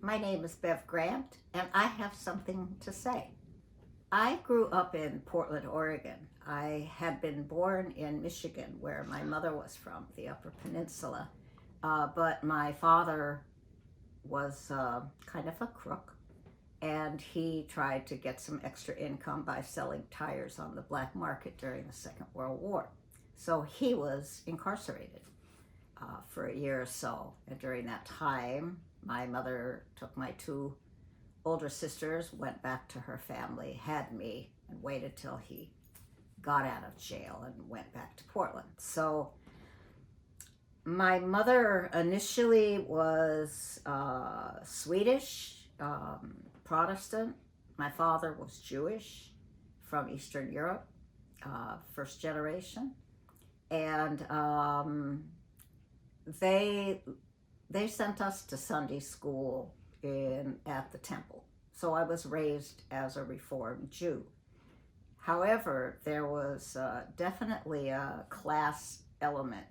My name is Bev Grant, and I have something to say. I grew up in Portland, Oregon. I had been born in Michigan, where my mother was from, the Upper Peninsula. But my father was kind of a crook, and he tried to get some extra income by selling tires on the black market during the Second World War. So he was incarcerated for a year or so. And during that time, my mother took my two older sisters, went back to her family, had me, and waited till he got out of jail and went back to Portland. So my mother initially was Swedish, Protestant. My father was Jewish from Eastern Europe, first generation. And they sent us to Sunday school at the temple. So I was raised as a Reformed Jew. However, there was definitely a class element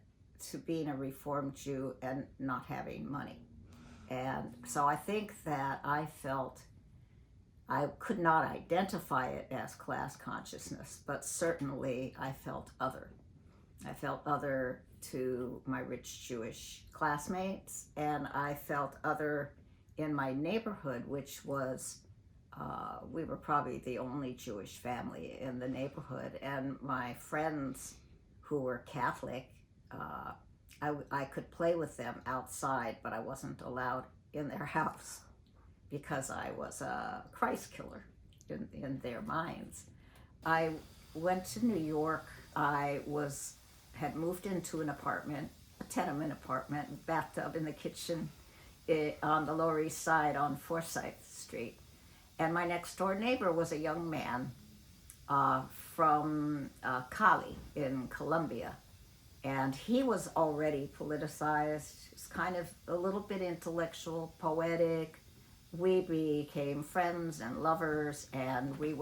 to being a Reformed Jew and not having money. And so I think that I felt I could not identify it as class consciousness, but certainly I felt other. I felt other to my rich Jewish classmates, and I felt other in my neighborhood, which was, we were probably the only Jewish family in the neighborhood, and my friends who were Catholic, I could play with them outside, but I wasn't allowed in their house because I was a Christ killer in their minds. I went to New York. I had moved into an apartment, a tenement apartment, bathtub in the kitchen on the Lower East Side on Forsyth Street. And my next door neighbor was a young man from Cali in Colombia. And he was already politicized. He was kind of a little bit intellectual, poetic. We became friends and lovers, and we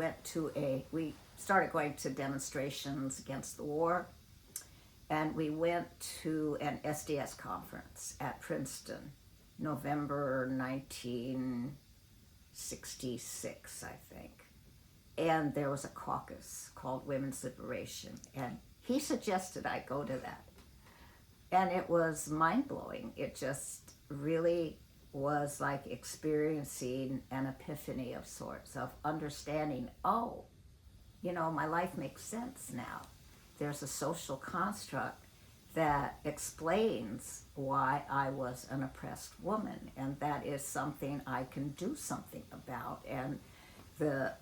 started going to demonstrations against the war. And we went to an SDS conference at Princeton, November 1966, I think. And there was a caucus called Women's Liberation, and he suggested I go to that. And it was mind-blowing. It just really was like experiencing an epiphany of sorts, of understanding, oh, my life makes sense now. There's a social construct that explains why I was an oppressed woman, and that is something I can do something about. And the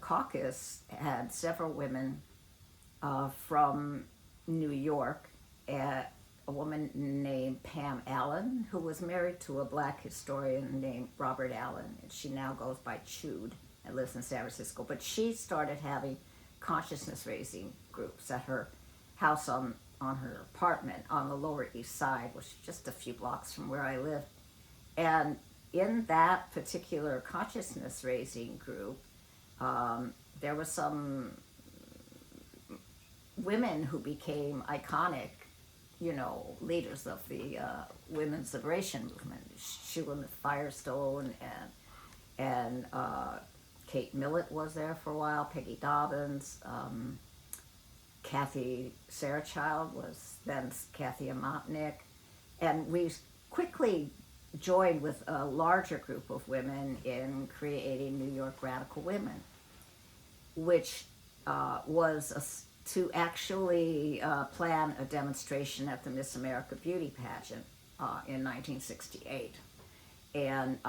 caucus had several women from New York, a woman named Pam Allen, who was married to a black historian named Robert Allen, and she now goes by Chewd and lives in San Francisco. But she started having consciousness raising groups at her house on her apartment on the Lower East Side, which is just a few blocks from where I live. And in that particular consciousness raising group, there were some women who became iconic, leaders of the women's liberation movement. Shulamith Firestone and Kate Millett was there for a while, Peggy Dobbins, Kathy Sarachild was then Kathy Amatnik, and we quickly joined with a larger group of women in creating New York Radical Women, which was to actually plan a demonstration at the Miss America Beauty pageant in 1968. And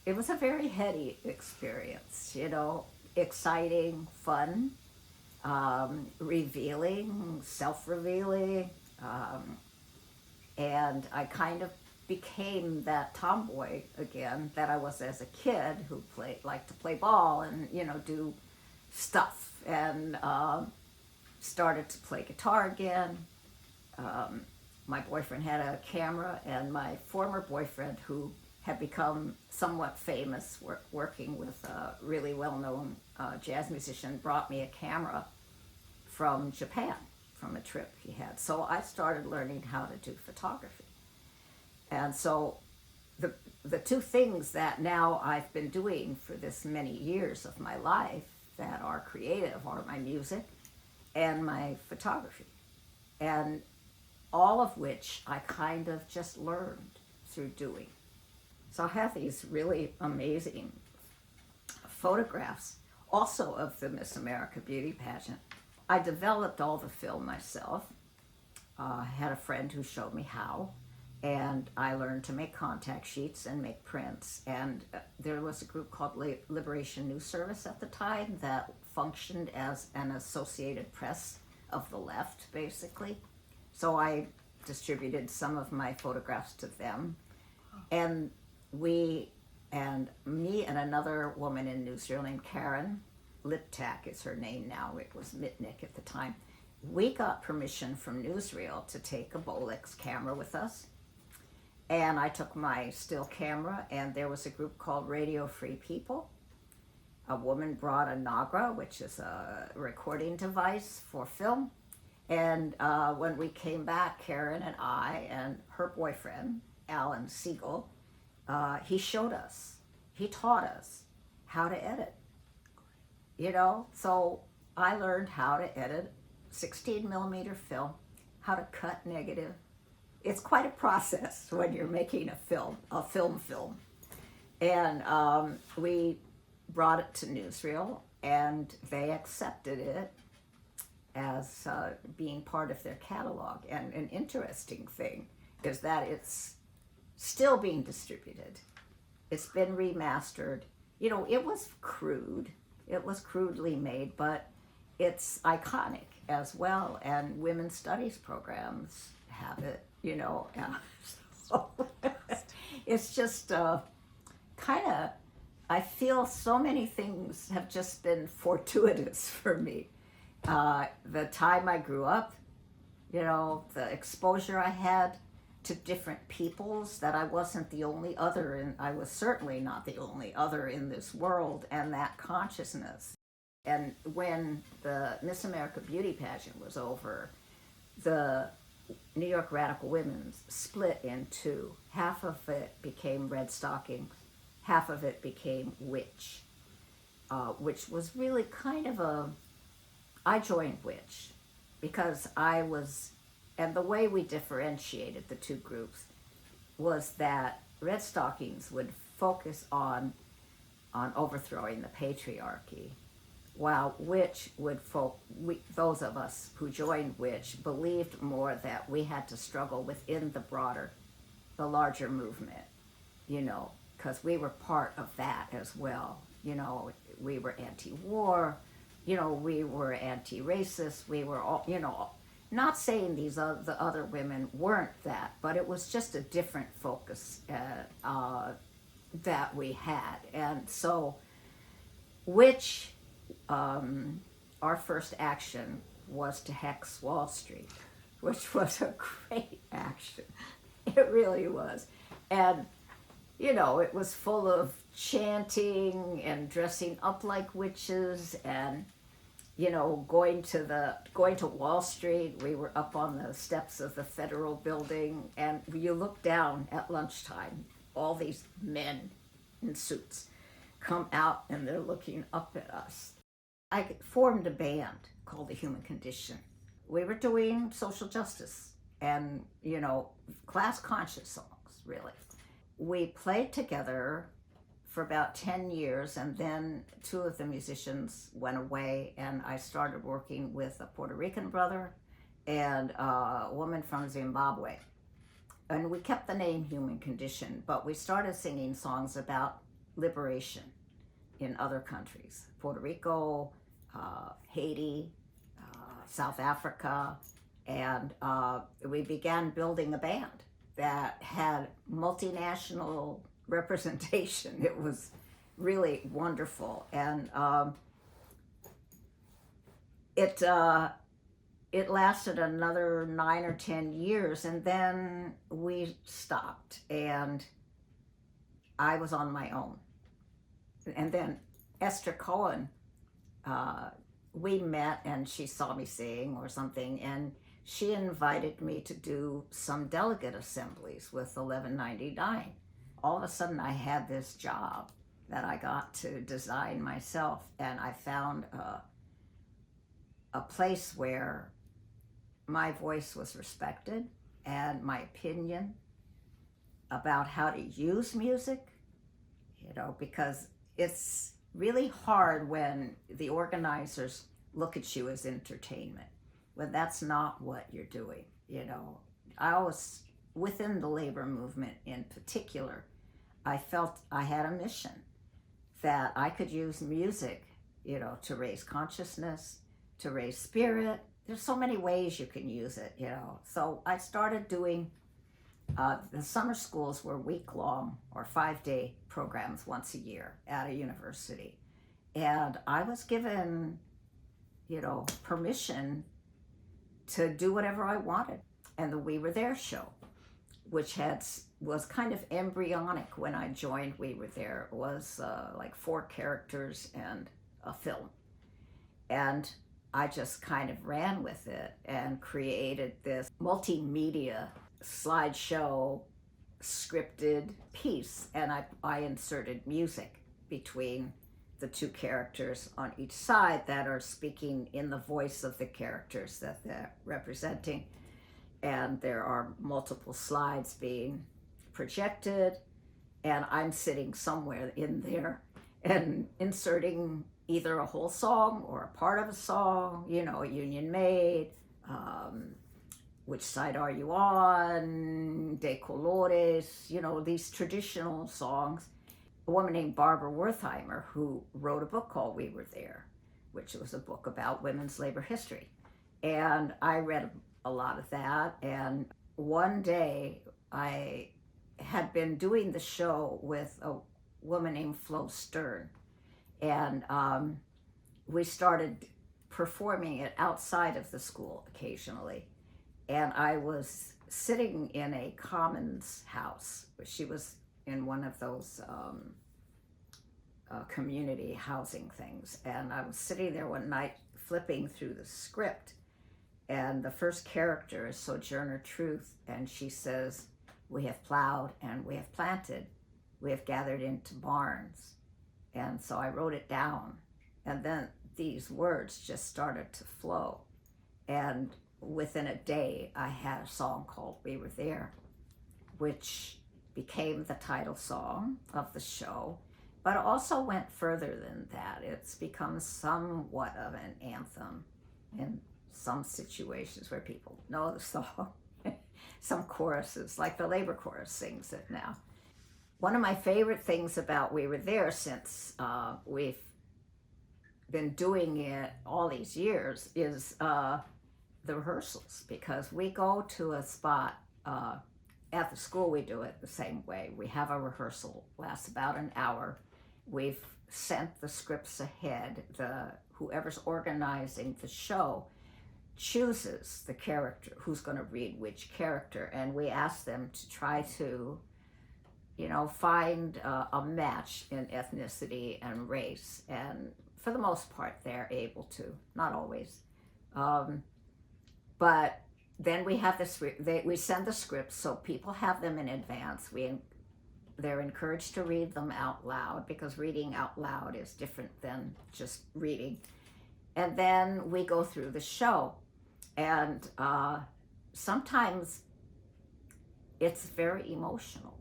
it was a very heady experience, exciting, fun, revealing, self-revealing, and I kind of became that tomboy again that I was as a kid, who liked to play ball and do stuff, and started to play guitar again. My boyfriend had a camera, and my former boyfriend, who had become somewhat famous working with a really well-known jazz musician, brought me a camera from Japan, from a trip he had. So I started learning how to do photography. And so the the two things that now I've been doing for this many years of my life that are creative are my music and my photography, and all of which I kind of just learned through doing. So I have these really amazing photographs also of the Miss America beauty pageant. I developed all the film myself. I had a friend who showed me how, and I learned to make contact sheets and make prints. And there was a group called Liberation News Service at the time that functioned as an Associated Press of the left, basically. So I distributed some of my photographs to them, and we and me and another woman in newsreel named Karen Liptak is her name now. It was Mitnick at the time. We got permission from newsreel to take a Bolex camera with us, and I took my still camera, and there was a group called Radio Free People. A woman brought a Nagra, which is a recording device for film. And when we came back, Karen and I and her boyfriend, Alan Siegel, he showed us, he taught us how to edit, you know? So I learned how to edit 16 millimeter film, how to cut negative. It's quite a process when you're making a film. And we brought it to newsreel, and they accepted it as being part of their catalog. And an interesting thing is that it's still being distributed. It's been remastered. You know, it was crude. It was crudely made, but it's iconic as well. And women's studies programs have it, you know. So it's just kind of, I feel so many things have just been fortuitous for me. The time I grew up, you know, the exposure I had to different peoples, that I wasn't the only other, and I was certainly not the only other in this world, and that consciousness. And when the Miss America beauty pageant was over, the New York Radical Women's split in two. Half of it became Red Stockings, half of it became Witch, which was really kind of a, I joined Witch because I was, and the way we differentiated the two groups was that Red Stockings would focus on overthrowing the patriarchy, while Witch would those of us who joined Witch believed more that we had to struggle within the larger movement, you know, because we were part of that as well. You know, we were anti-war, you know, we were anti-racist, we were all, you know, not saying the other women weren't that, but it was just a different focus that we had. And so, which our first action was to hex Wall Street, which was a great action. It really was. And, you know, it was full of chanting and dressing up like witches and, you know, going to Wall Street. We were up on the steps of the Federal Building, and you look down at lunchtime, all these men in suits come out and they're looking up at us. I formed a band called The Human Condition. We were doing social justice and, you know, class conscious songs, really. We played together for about 10 years, and then two of the musicians went away, and I started working with a Puerto Rican brother and a woman from Zimbabwe. And we kept the name Human Condition, but we started singing songs about liberation in other countries, Puerto Rico, Haiti, South Africa, and we began building a band that had multinational representation. It was really wonderful, and it lasted another 9 or 10 years, and then we stopped, and I was on my own. And then Esther Cohen, we met, and she saw me sing or something, and she invited me to do some delegate assemblies with 1199. All of a sudden, I had this job that I got to design myself, and I found a place where my voice was respected and my opinion about how to use music, because it's really hard when the organizers look at you as entertainment, when that's not what you're doing. I always, within the labor movement in particular, I felt I had a mission that I could use music, to raise consciousness, to raise spirit. There's so many ways you can use it, So I started doing, the summer schools were week-long or 5-day programs once a year at a university. And I was given, permission to do whatever I wanted. And the We Were There show, which was kind of embryonic when I joined We Were There. It was like 4 characters and a film. And I just kind of ran with it and created this multimedia slideshow scripted piece. And I inserted music between the 2 characters on each side that are speaking in the voice of the characters that they're representing. And there are multiple slides being projected, and I'm sitting somewhere in there and inserting either a whole song or a part of a song, Union Made, Which Side Are You On, De Colores, these traditional songs. A woman named Barbara Wertheimer, who wrote a book called We Were There, which was a book about women's labor history. And I read a lot of that. And one day I had been doing the show with a woman named Flo Stern. And we started performing it outside of the school occasionally. And I was sitting in a commons house. She was in one of those community housing things. And I was sitting there one night flipping through the script. And the first character is Sojourner Truth. And she says, "We have plowed and we have planted. We have gathered into barns." And so I wrote it down. And then these words just started to flow. And within a day, I had a song called We Were There, which became the title song of the show, but also went further than that. It's become somewhat of an anthem in some situations where people know the song. Some choruses, like the labor chorus sings it now. One of my favorite things about We Were There, since we've been doing it all these years, is the rehearsals, because we go to a spot at the school. We do it the same way. We have a rehearsal, lasts about an hour. We've sent the scripts ahead. Whoever's organizing the show chooses the character who's going to read which character, and we ask them to try to find a match in ethnicity and race. And for the most part, they're able to, not always. But then we have this, we send the scripts, so people have them in advance. They're encouraged to read them out loud, because reading out loud is different than just reading. And then we go through the show. And sometimes it's very emotional.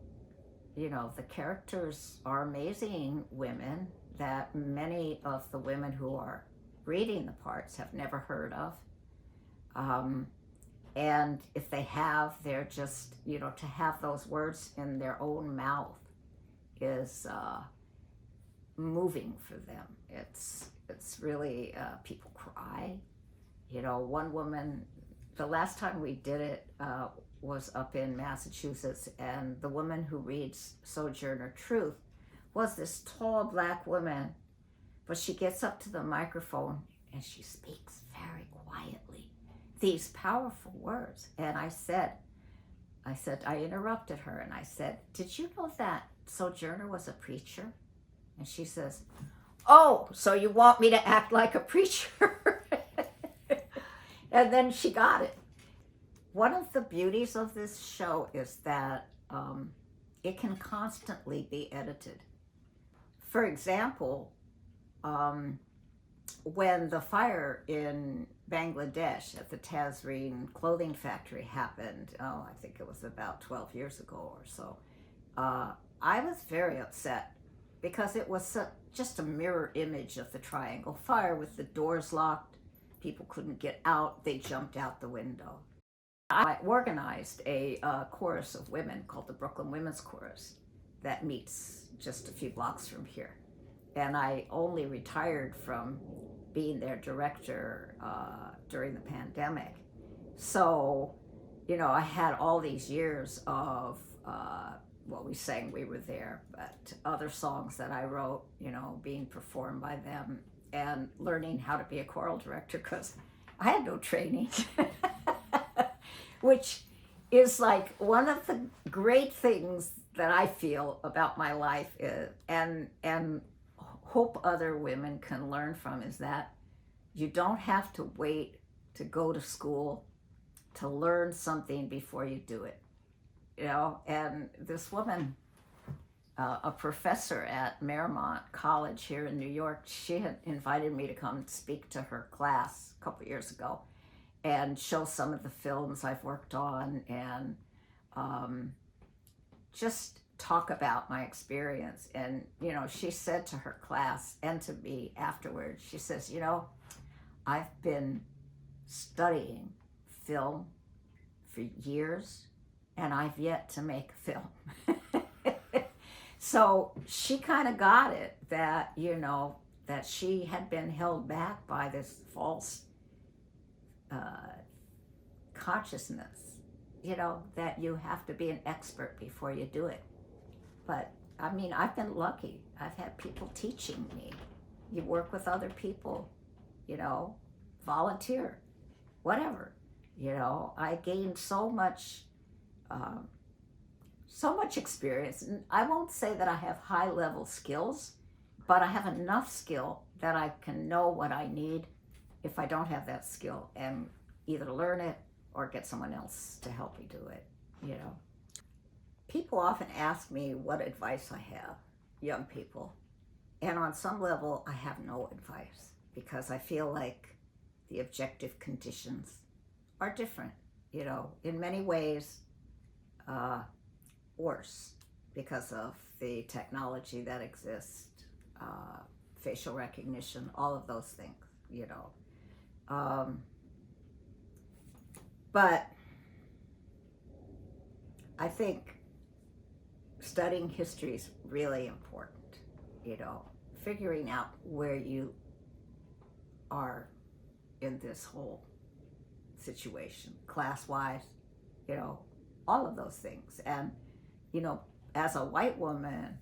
The characters are amazing women that many of the women who are reading the parts have never heard of. And if they have, they're just, to have those words in their own mouth is moving for them. It's really, people cry. One woman, the last time we did it was up in Massachusetts, and the woman who reads Sojourner Truth was this tall black woman, but she gets up to the microphone and she speaks very quietly these powerful words. And I interrupted her and I said, "Did you know that Sojourner was a preacher?" And she says, "Oh, so you want me to act like a preacher?" And then she got it. one of the beauties of this show is that it can constantly be edited. For example, um, when the fire in Bangladesh at the Tazreen clothing factory happened, I think it was about 12 years ago or so, I was very upset because it was just a mirror image of the Triangle Fire with the doors locked. People couldn't get out. They jumped out the window. I organized a chorus of women called the Brooklyn Women's Chorus that meets just a few blocks from here. And I only retired from being their director during the pandemic. So, I had all these years of we sang We Were There, but other songs that I wrote, being performed by them, and learning how to be a choral director because I had no training, which is like one of the great things that I feel about my life is, and hope other women can learn from, is that you don't have to wait to go to school to learn something before you do it. And this woman, a professor at Marymount College here in New York, she had invited me to come speak to her class a couple years ago and show some of the films I've worked on, and just talk about my experience. And, she said to her class and to me afterwards, she says, I've been studying film for years and I've yet to make a film. So she kind of got it that, that she had been held back by this false consciousness, that you have to be an expert before you do it. But I mean, I've been lucky. I've had people teaching me. You work with other people, volunteer, whatever. I gained so much experience. And I won't say that I have high level skills, but I have enough skill that I can know what I need if I don't have that skill, and either learn it or get someone else to help me do it. People often ask me what advice I have, young people. And on some level, I have no advice because I feel like the objective conditions are different, in many ways worse because of the technology that exists, facial recognition, all of those things, But I think studying history is really important, figuring out where you are in this whole situation, class-wise, all of those things. And, as a white woman,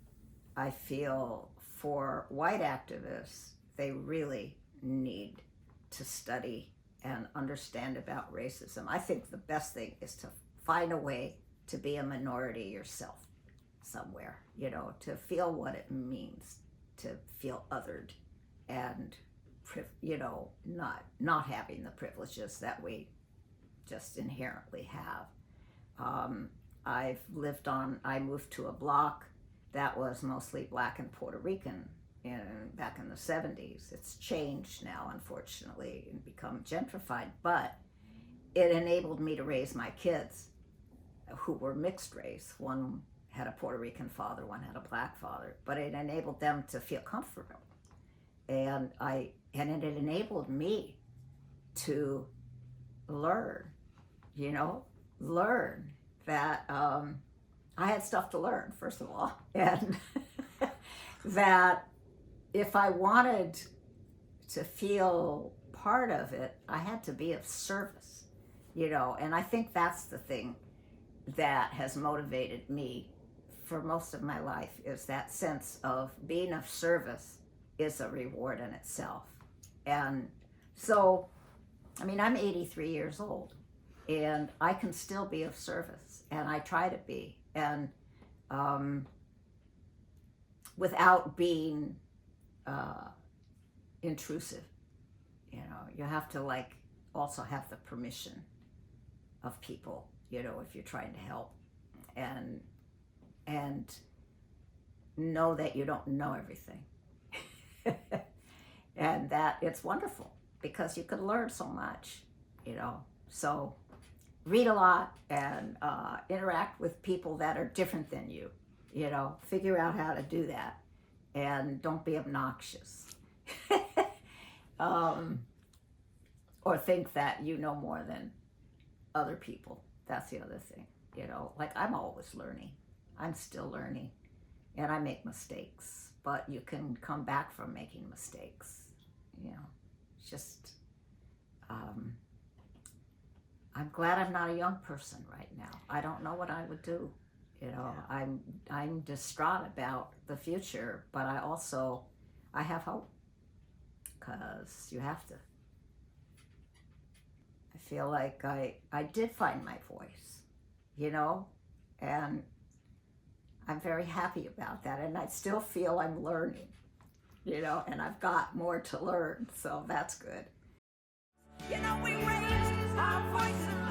I feel for white activists, they really need to study and understand about racism. I think the best thing is to find a way to be a minority yourself somewhere, to feel what it means to feel othered and, not having the privileges that we just inherently have. I moved to a block that was mostly Black and Puerto Rican back in the 70s. It's changed now, unfortunately, and become gentrified, but it enabled me to raise my kids who were mixed race. One had a Puerto Rican father, one had a Black father, but it enabled them to feel comfortable. And it enabled me to learn that I had stuff to learn, first of all, and that if I wanted to feel part of it, I had to be of service, and I think that's the thing that has motivated me for most of my life, is that sense of being of service is a reward in itself. And so, I'm 83 years old, and I can still be of service, and I try to be, and without being intrusive. You have to also have the permission of people, you know, if you're trying to help, and know that you don't know everything. And that it's wonderful because you can learn so much, you know. So read a lot and interact with people that are different than you, you know. Figure out how to do that, and don't be obnoxious. Or think that you know more than other people. That's the other thing, you know. Like, I'm always learning. I'm still learning, and I make mistakes, but you can come back from making mistakes, you know. It's just, I'm glad I'm not a young person right now. I don't know what I would do, you know. Yeah. I'm distraught about the future, but I have hope, because you have to. I feel like I did find my voice, you know, and I'm very happy about that. And I still feel I'm learning, you know, and I've got more to learn, so that's good. You know, we raised our voices.